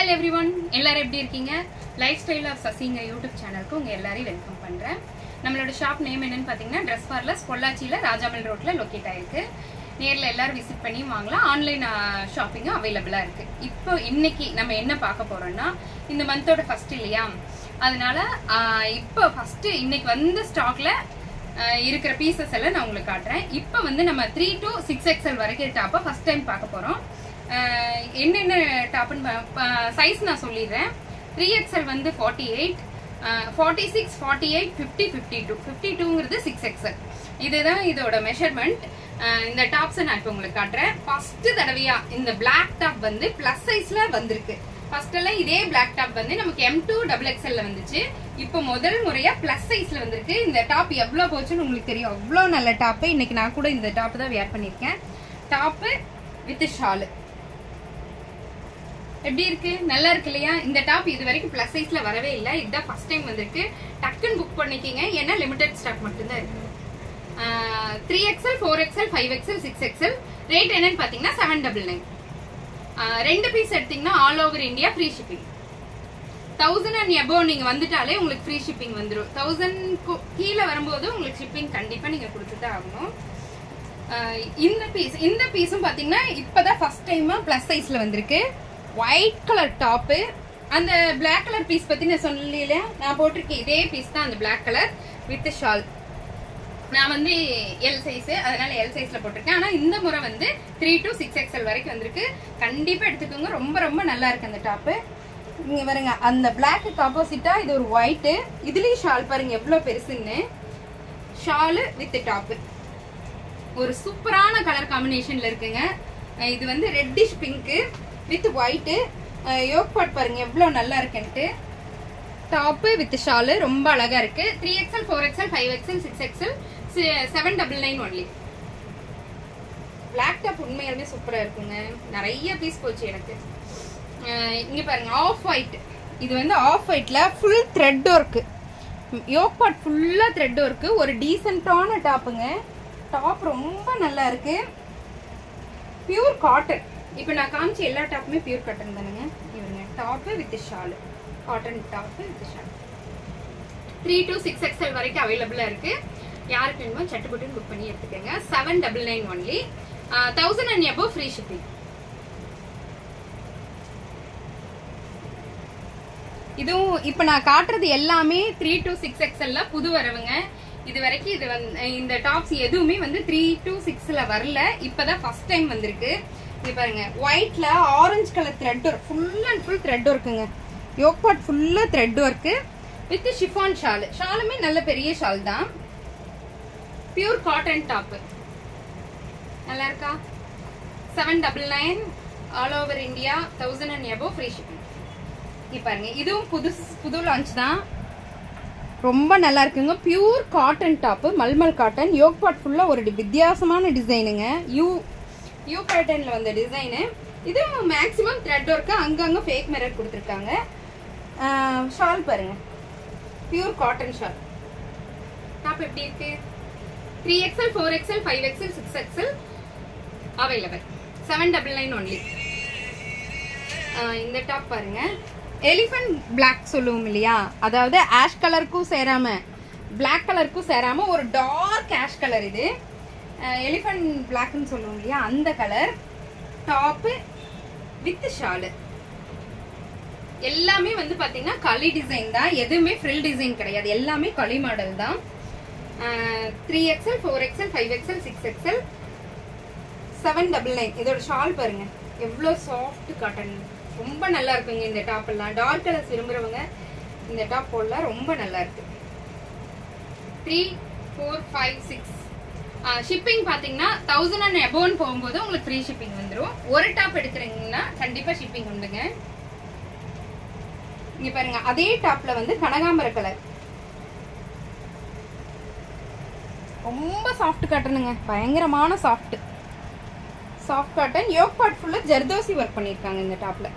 Hi everyone, எல்லாரும் எப்படி இருக்கீங்க? லைஃப் ஸ்டைல் ஆஃப் சசிங்க யூடியூப் சேனலுக்கு உங்க எல்லாரையும் வெல்கம் பண்றேன். நம்மளோட ஷாப் நேம் என்னன்னு பாத்தீங்கன்னா ட்ரெஸ் பார்லர்ஸ் பொள்ளாச்சியில ராஜாமல் ரோட்ல லொக்கேட் ஆயிருக்கு. நேர்ல எல்லாரும் விசிட் பண்ணி வாங்கலாம். ஆன்லைன் ஷாப்பிங்கும் அவைலபிளா இருக்கு. இப்போ இன்னைக்கு நம்ம என்ன பார்க்க போறோம்னா, இந்த மந்தோட ஃபர்ஸ்ட் இல்லையா, அதனால இப்போ ஃபர்ஸ்ட் இன்னைக்கு வந்த ஸ்டாக்ல இருக்கிற பீசஸ் எல்லாம் நான் உங்களுக்கு காட்டுறேன். இப்போ வந்து நம்ம 3 to 6XL வரைக்கும் டாப்பை ஃபர்ஸ்ட் டைம் பார்க்க போறோம். என்னென்ன டாப்னு சைஸ் நான் சொல்லிடுறேன். 3XL வந்து 48, 46, 48, 50, 52. 52ங்கிறது 6XL. இதுதான் இதோட மெஷர்மெண்ட். இந்த டாப்ஸ் நான் இப்போ உங்களுக்கு காட்டுறேன். ஃபர்ஸ்ட் தடவையா இந்த பிளாக் டாப் வந்து பிளஸ் சைஸ்ல வந்திருக்கு. ஃபர்ஸ்ட் எல்லாம் இதே பிளாக் டாப் வந்து நமக்கு M2 XXL வந்துச்சு. இப்போ முதல் முறையா பிளஸ் சைஸ்ல வந்திருக்கு. இந்த டாப் எவ்வளவு போச்சுன்னு உங்களுக்கு தெரியும். அவ்வளவு நல்ல டாப். இன்னைக்கு நான் கூட இந்த டாப் தான் வேர் பண்ணிருக்கேன். டாப் வித் ஷால் எப்படி இருக்கு? நல்லா இருக்கு இல்லையா? இந்த டாப் இது வரைக்கும் பிளஸ் சைஸ்ல வரவே இல்லை. இதுதான் ஃபர்ஸ்ட் டைம் வந்திருக்கு. டக்குன்னு புக் பண்ணிக்கிங்க, ஏன்னா லிமிடெட் ஸ்டாக் மட்டும்தான் இருக்கு. 3XL, 4XL, 5XL, 6XL. Rate என்னன்னு பாத்தீங்கன்னா 799. 2 பீஸ் எடுத்தீங்கன்னா all over India free shipping. 1000 and above நீங்க வந்துட்டாலே உங்களுக்கு ஃப்ரீ ஷிப்பிங் வந்துடும். 1000 கீழே வரும்போது உங்களுக்கு ஷிப்பிங் கண்டிப்பா நீங்க கொடுத்துதான் ஆகணும். இந்த பீஸும் பாத்தீங்கன்னா இப்பதான் ஃபர்ஸ்ட் டைமா பிளஸ் சைஸ்ல வந்திருக்கு. White colour top. அந்த பிளாக் கலர் பீஸ் பத்தி நான் சொல்லல, நான் போட்டிருக்கேன் இதே பீஸ் தான். அந்த பிளாக் கலர் வித் ஷால். நான் வந்து எல் சைஸ், அதனால எல் சைஸ்ல போட்டிருக்கேன். ஆனா இந்த முறை வந்து 3 to 6XL வரைக்கும் வந்திருக்கு. கண்டிப்பா எடுத்துக்கோங்க. ரொம்ப ரொம்ப நல்லா இருக்கு அந்த டாப்பு. நீங்க பாருங்க, அந்த பிளாக்கு ஆப்போசிட்டா இது ஒரு ஒயிட். இதுலயும் ஷால் பாருங்க எவ்வளவு பெருசுன்னு. ஷாலு வித் டாப்பு ஒரு சூப்பரான கலர் காம்பினேஷன்ல இருக்குங்க. இது வந்து reddish pink with white. Yoke part பாருங்க எவ்வளவு நல்லா இருக்குன்ட்டு. டாப் வித் ஷால் ரொம்ப அழகா இருக்கு. 3XL, 4XL, 5XL, 6XL, 799 only. Black top உண்மையாலுமே சூப்பரா இருக்குங்க. நிறைய பீஸ் போச்சு எனக்கு. இங்க பாருங்க ஆஃப் ஒயிட். இது வந்து ஆஃப் ஒயிட்ல full thread work. Yoke part ஃபுல்லா த்ரெட் ஒர்க். ஒரு டீசென்டான டாப்புங்க. டாப் ரொம்ப நல்லா இருக்கு. Pure cotton. இப்போ நான் காமிச்ச எல்லா டாப்புமே பியூர் காட்டன் தானுங்க. இவங்க top with shawl, cotton top with shawl. 3 to 6XL வரைக்கும் அவைலபிளா இருக்கு. யாருக்கு வேணுமோ சட்டுப்பட்டு புக் பண்ணி எடுத்துக்கோங்க. 799 only. 1000 and above free shipping. இதுவும் இப்ப நான் காட்டுறது எல்லாமே 3 to 6XL புது வரவுங்க. இது வரைக்கும் இது இந்த டாப்ஸ் எதுவுமே வந்து 3 to 6ல வரல. இப்பதான் ஃபர்ஸ்ட் டைம் வந்திருக்கு. இங்க பாருங்க ஒயிட்ல orange colour thread work, full and full thread ஒர்க்குங்க. யோக் பார்ட் ஃபுல்லா thread work with chiffon shawl. ஷாலுமே நல்ல பெரிய ஷால் தான். Pure cotton top. நல்லா இருக்கா? 799 all over India. 1000 and above free shipping. இங்க பாருங்க, இதுவும் புது லான்ச் தான். ரொம்ப நல்லா இருக்குங்க. பியூர் காட்டன் டாப், மல்மல் காட்டன். யோக் பார்ட் ஃபுல்லா ஒரு வித்தியாசமான டிசைனுங்க. யூ பேட்டர்ன்ல வந்த டிசைனு. இது மேக்ஸிமம் த்ரெட் ஒர்க், அங்கங்க ஃபேக் மிரர் கொடுத்துருக்காங்க. ஷால் பாருங்க, பியூர் காட்டன் ஷால். டாப் எப்படி இருக்கு? 3XL, 4XL, 5XL, 6XL available. 799 only. இந்த டாப் பாருங்க, எலிஃபண்ட் பிளாக் சொல்லுவோம் இல்லையா, அதாவது ஆஷ் கலருக்கும் சேராம பிளாக் கலருக்கும் சேராம ஒரு டார்க் ஆஷ் கலர். இது எலிஃபண்ட் பிளாக்னு சொல்லுவோம் இல்லையா, அந்த கலர். Top with shawl. எல்லாமே வந்து பாத்தீங்கன்னா களி டிசைன் தான். எதுவுமே ஃப்ரில் டிசைன் கிடையாது. எல்லாமே களி மாடல் தான். 3XL, 4XL, 5XL, 6XL, 799. இதோட ஷால் பாருங்க எவ்வளவு சாஃப்ட் காட்டன். ரொம்ப நல்லா இருக்குங்க இந்த டாப் எல்லாம். டார்க் கலர்ஸ் விரும்புறவங்க இந்த டாப் போடலாம். ரொம்ப நல்லா இருக்கு. 3, 4, 5, 6 ஷிப்பிங் பாத்தீங்கன்னா 1000 and above போகும்போது உங்களுக்கு ஃப்ரீ ஷிப்பிங் வந்துடும். ஒரு டாப் எடுக்கிறீங்கன்னா கண்டிப்பா ஷிப்பிங் உண்டுங்க. இங்க பாருங்க, அதே டாப்ல வந்து கனகாம்பர கலர். ரொம்ப சாஃப்ட் காட்டனுங்க, பயங்கரமான சாஃப்ட் காட்டன். யோக் பார்ட் ஃபுல்லா ஜர்தோசி ஒர்க் பண்ணிருக்காங்க. இந்த டாப்ல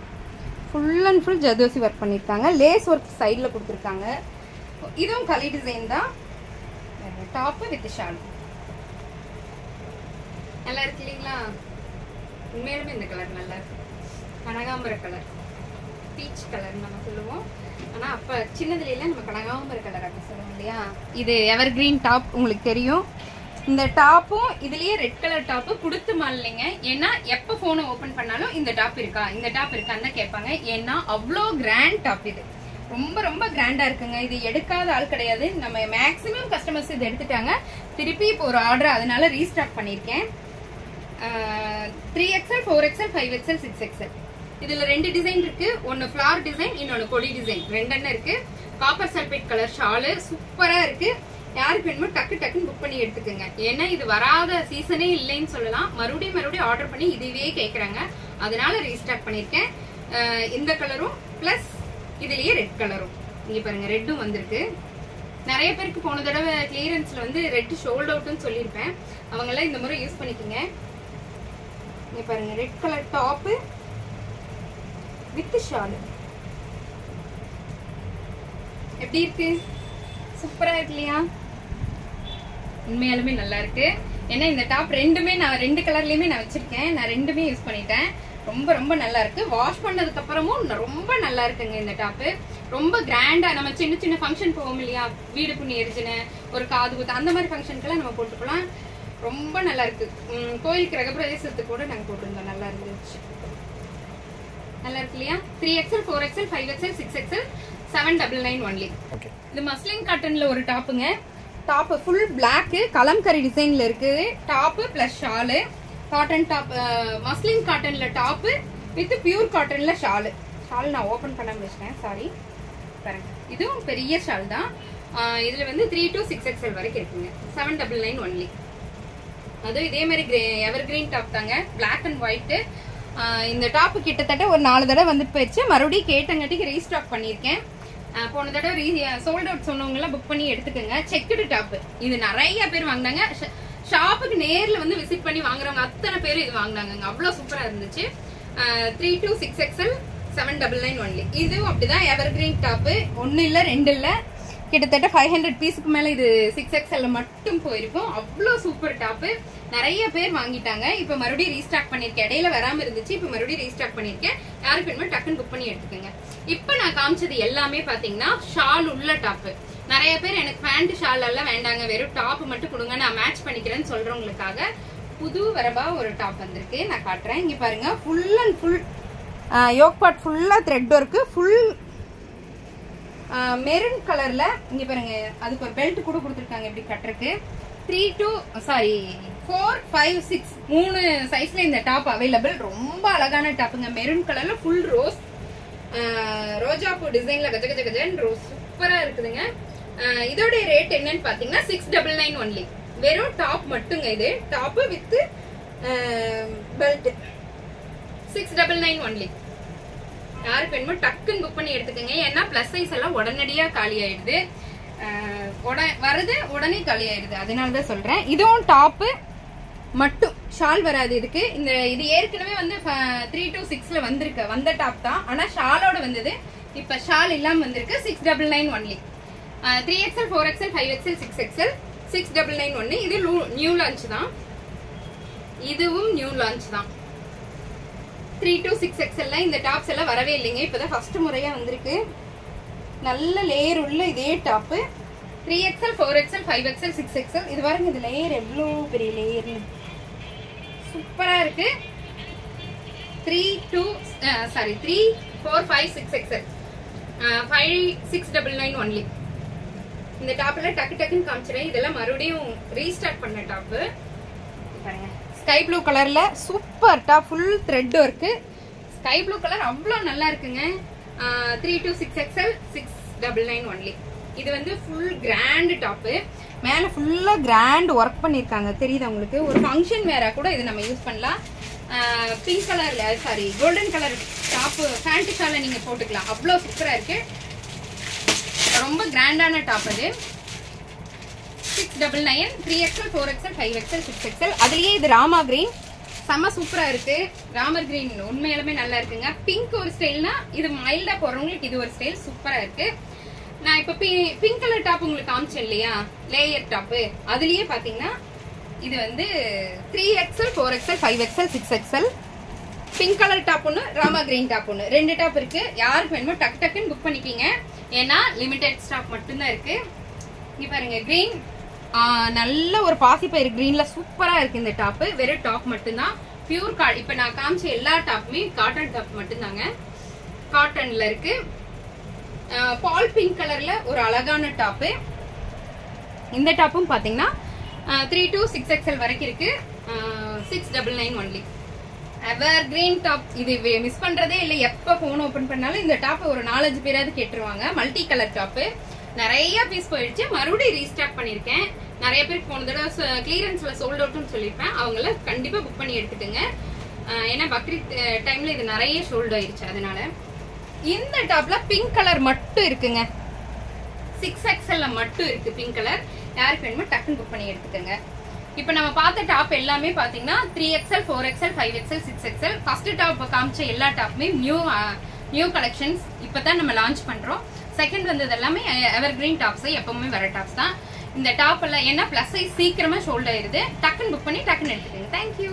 full and full zardozi work பண்ணிருக்காங்க. லேஸ் ஒர்க் சைட்ல கொடுத்துருக்காங்க. இதுவும் களி டிசைன் தான். டாப் வித் ஷால் நல்லா இருக்கு இல்லைங்களா? உண்மையிலுமே இந்த கலர் நல்லா இருக்கு. கனகாம்பர கலர். பீச் கலர் நம்ம சொல்லுவோம். ஆனால் அப்போ சின்னதுலாம் நம்ம கனகாம்பர கலர் அப்படி சொல்லுவோம் இல்லையா. இது எவர் கிரீன் டாப் உங்களுக்கு தெரியும். இந்த டாப்பும் இதுலயே ரெட் கலர் டாப்பு கொடுத்து மாடலிங்க. ஏன்னா எப்போ ஃபோனை ஓப்பன் பண்ணாலும் இந்த டாப் இருக்கா இந்த டாப் இருக்கான்னு கேட்பாங்க. ஏன்னா அவ்வளோ கிராண்ட் டாப் இது, ரொம்ப ரொம்ப கிராண்டா இருக்குங்க. இது எடுக்காத ஆள் கிடையாது. நம்ம மேக்ஸிமம் கஸ்டமர்ஸ் இது எடுத்துட்டாங்க. திருப்பி இப்போ ஒரு ஆர்டர் அதனால ரீஸ்டாக் பண்ணியிருக்கேன். 3XL 4XL 5XL 6XL இதுல 2 டிசைன் இருக்கு. ஒன்னு ஃபிளார் டிசைன், இன்னொன்னு கொடி டிசைன், ரெண்டெண்ணம் இருக்கு. காப்பர் சல்பேட் கலர் ஷாலு சூப்பரா இருக்கு. யாருக்கு வேணுமோ டக்கு டக்குன்னு புக் பண்ணி எடுத்துக்கோங்க. ஏன்னா இது வராத சீசனே இல்லைன்னு சொல்லலாம். மறுபடியும் ஆர்டர் பண்ணி இதுவே கேட்கறாங்க. அதனால ரீஸ்டாக் பண்ணிருக்கேன். இந்த கலரும் பிளஸ் இதுலயே ரெட் கலரும். இங்க பாருங்க ரெட்டும் வந்திருக்கு. நிறைய பேருக்கு போன தடவை கிளியரன்ஸ்ல வந்து ரெட் ஷோல்ட் அவுட்னு சொல்லியிருப்பேன். அவங்க எல்லாம் இந்த முறை யூஸ் பண்ணிக்கோங்க. இங்க பாருங்க red colour top with shawl எப்படி இருக்கு? சூப்பரா இருக்கு இல்லையா? உண்மையாலுமே நல்லா இருக்கு. ஏன்னா இந்த டாப் ரெண்டுமே நான் 2 கலர்லயுமே நான் வச்சிருக்கேன். நான் ரெண்டுமே யூஸ் பண்ணிட்டேன். ரொம்ப ரொம்ப நல்லா இருக்கு. வாஷ் பண்ணதுக்கு அப்புறமும் ரொம்ப நல்லா இருக்குங்க. இந்த டாப்பு ரொம்ப கிராண்டா நம்ம சின்ன சின்ன ஃபங்க்ஷன் போவோம் இல்லையா, வீடு புண்ணி எரிஞ்சுன்னு ஒரு காது குத்து அந்த மாதிரி ஃபங்க்ஷனுக்கெல்லாம் நம்ம போட்டுக்கலாம். ரொம்ப நல்லா இருக்கு. கோயில் கிரகப்பிரவேசத்துக்கு கூட நாங்க போட்டிருந்தோம். நல்லா இருந்துச்சு. நல்லா இருக்கு இல்லையா? 3XL 4XL 5XL 6XL 799 only. இது மஸ்லின் காட்டன்ல ஒரு டாப்புங்க. டாப் ஃபுல் பிளாக் கலம்கரி டிசைன்ல இருக்கு. Top plus shawl. Cotton top, muslin காட்டன்ல டாப் வித் பியூர் காட்டன்ல ஷாலு. ஷால் நான் ஓபன் பண்ணாம வச்சிட்டேன், சாரி. பாருங்க இதுவும் பெரிய ஷால் தான். இதுல வந்து 3 to 6XL வரைக்கும் இருக்குங்க. 799 ஒன்லி. அதுவும் இதே மாதிரி எவர் கிரீன் டாப் தாங்க, பிளாக் அண்ட் ஒயிட். இந்த டாப் கிட்டத்தட்ட ஒரு 4 தடவை வந்துட்டு போயிடுச்சு. மறுபடியும் கேட்டங்காட்டிக்கு ரீஸ்டாக் பண்ணியிருக்கேன். போன தடவை சோல்ட் அவுட் சொன்னவங்க எல்லாம் புக் பண்ணி எடுத்துக்கோங்க. செக்குடு டாப் இது நிறைய பேர் வாங்கினாங்க. ஷாப்புக்கு நேர்ல வந்து விசிட் பண்ணி வாங்குறவங்க அத்தனை பேர் இது வாங்கினாங்க. அவ்வளவு சூப்பரா இருந்துச்சு. 3 to 6XL 799 ஒன்லி. இதுவும் அப்படிதான் எவர் கிரீன் டாப். 1 இல்ல 2 இல்ல, கிட்டத்தட்ட 500 பீஸுக்கு மேல இது 6XL மட்டும் போயிருக்கும். அவ்வளவு சூப்பர் டாப். நிறைய பேர் வாங்கிட்டாங்க. இப்ப மறுபடியும் ரீஸ்டாக் பண்ணிருக்கேன். இடையில வராம இருந்துச்சு, இப்ப மறுபடியும் ரீஸ்டாக் பண்ணிருக்கேன். யாருக்கு வேணுமோ டக்குன்னு புக் பண்ணி எடுத்துக்கோங்க. இப்ப நான் காமிச்சது எல்லாமே பாத்தீங்கன்னா ஷால் உள்ள டாப். நிறைய பேர் எனக்கு பேண்ட் ஷால் எல்லாம் வேண்டாங்க, வெறும் டாப் மட்டும் கொடுங்க, நான் மேட்ச் பண்ணிக்கிறேன்னு சொல்றவங்களுக்காக புது வரபா ஒரு டாப் வந்திருக்கு. நான் காட்டுறேன். இங்க பாருங்க full and full yoke part ஃபுல்லா த்ரெட் ஒர்க், ஃபுல் மெரூன் கலர்ல. இங்க பாருங்க அதுக்கு ஒரு பெல்ட் கூட கொடுத்துருக்காங்க எப்படி கட்டுறதுக்கு. 4, 5, 6 3 சைஸ்ல இந்த டாப் அவைலபிள். ரொம்ப அழகான டாப்புங்க. மெரூன் கலர்ல ஃபுல் ரோஸ், ரோஜா பூ டிசைன்ல கஜ கஜ கஜன் ரோஸ் சூப்பரா இருக்குதுங்க. இதோட ரேட் என்னன்னு பாத்தீங்கன்னா 699 ஒன்லி. வெறும் டாப் மட்டுங்க. இது டாப் வித் பெல்ட் 699 ஒன்லி. யாருக்கு வேணுமோ டக்குன்னு புக் பண்ணி எடுத்துக்கோங்க. ஏன்னா பிளஸ் சைஸ் எல்லாம் உடனடியா காலி ஆயிடுது. வருது உடனே காலி ஆயிடுது, அதனாலதான் சொல்றேன். இதுவும் டாப்பு மட்டும், ஷால் வராது இதுக்கு. இது ஏற்கனவே வந்து 3 to 6ல வந்திருக்கு, வந்த டாப் தான். ஆனா ஷாலோட வந்தது. இப்ப ஷால் இல்லாம வந்திருக்கு. 699 only. 3XL 4XL 5XL 6XL 699 ஒன்னு. இது நியூ லான்ச் தான். இதுவும் நியூ லான்ச் தான். 3 to 6XL இந்த டாப்ஸ் எல்லாம் வரவே இல்லைங்க. இப்பதான் ஃபர்ஸ்ட் முறையா வந்திருக்கு. நல்ல லேயர் உள்ள இதே top. 3XL 4XL 5XL 6XL. இது பாருங்க, இது லேயர் எவ்வளோ பெரிய லேயர், சூப்பரா இருக்கு. 3, 4, 5, 6XL 5699 ஒன்லி. இந்த டாப்ல டக்கு டக்குன்னு காமிச்சிடுறேன். இதெல்லாம் மறுபடியும் ரீஸ்டார்ட் பண்ண டாப். பாருங்க ஸ்கை ப்ளூ கலர்ல super top, full thread work. Sky blue colour அவ்வளோ நல்லா இருக்குங்க. 3 to 6XL 699 ஒன்லி. இது வந்து ஃபுல் கிராண்ட் டாப். மேல ஃபுல்லா கிராண்ட் ஒர்க் பண்ணிருக்காங்க, தெரியுது உங்களுக்கு. ஒரு ஃபங்க்ஷன் வேற கூட இது நம்ம யூஸ் பண்ணலாம். பிங்க் கலர்ல கோல்டன் கலர் டாப் பேண்ட் ஷால நீங்க போட்டுக்கலாம். அவ்வளோ சூப்பரா இருக்கு. ரொம்ப கிராண்டான டாப் அது. 699. 3XL 4XL 5XL 6XL. அதுலயே இது ராமா கிரீன் செம்ம சூப்பரா இருக்கு. ராமர் கிரீன் உண்மையாலுமே நல்லா இருக்குங்க. பிங்க் ஒரு ஸ்டைல்னா இது மைல்டா போறவங்களுக்கு இது ஒரு ஸ்டைல் சூப்பரா இருக்கு. நான் இப்ப பிங்க் கலர் டாப் உங்களுக்கு காமிச்சேன் இல்லையா, லேயர் டாப். அதுலயே பாத்தீங்கன்னா இது வந்து 3XL 4XL 5XL 6XL pink colour top ஒன்று, ராமா கிரீன் டாப் ஒன்று, 2 டாப் இருக்கு. யாருக்கு வேணுமோ டக்கு டக்குன்னு புக் பண்ணிக்கிங்க. ஏன்னா லிமிடெட் ஸ்டாக் மட்டும்தான் இருக்கு. இங்க பாருங்க கிரீன், நல்ல ஒரு பாசிப்பயிறு கிரீன்ல சூப்பரா இருக்கு இந்த டாப். வெறும் டாப் மட்டும்தான், பியூர் காட். இப்ப நான் காமிச்ச எல்லா டாப்புமே காட்டன் டாப் மட்டும்தாங்க, காட்டன்ல இருக்கு. பால் பிங்க் கலர்ல ஒரு அழகான டாப்பு. இந்த டாப்பும் பாத்தீங்கன்னா 3 to 6XL வரைக்கும் இருக்கு. 699 ஒன்லி. எவர் கிரீன் டாப், இது மிஸ் பண்றதே இல்லை. எப்ப போன் ஓபன் பண்ணாலும் இந்த டாப் ஒரு 4-5 பேராவது கேட்டுருவாங்க. மல்டி கலர் டாப்பு, நிறைய பீஸ் போயிடுச்சு. மறுபடியும் ரீஸ்டாக் பண்ணிருக்கேன். நிறைய பேருக்கு போன தடவை கிளியரன்ஸ்ல சோல்ட் அவுட்னு சொல்லியிருப்பேன். அவங்கள கண்டிப்பா புக் பண்ணி எடுத்துட்டுங்க. ஏன்னா பக்ரீத் டைம்ல இது நிறைய சோல்ட் ஆயிடுச்சு. அதனால இந்த டாப்ல பிங்க் கலர் மட்டும் இருக்குங்க. 6XL மட்டும் இருக்கு பிங்க் கலர். யாருக்கு வேணுமோ டக்குன்னு புக் பண்ணி எடுத்துக்கோங்க. இப்ப நம்ம பார்த்த டாப் எல்லாமே பாத்தீங்கன்னா 3XL, 4XL, 5XL, 6XL. First top காமிச்ச எல்லா டாப்புமே நியூ கலெக்ஷன்ஸ். இப்பதான் நம்ம லான்ச் பண்றோம். செகண்ட் வந்தது எல்லாமே எவர் கிரீன் டாப்ஸ், எப்பவுமே வர டாப்ஸ் தான். இந்த டாப் எல்லாம் ஏன்னா பிளஸ் சைஸ் சீக்கிரமா ஷோல்டர் ஆயிருது. டக்குன்னு புக் பண்ணி டக்குன்னு எடுத்துக்கோங்க. தேங்க்யூ.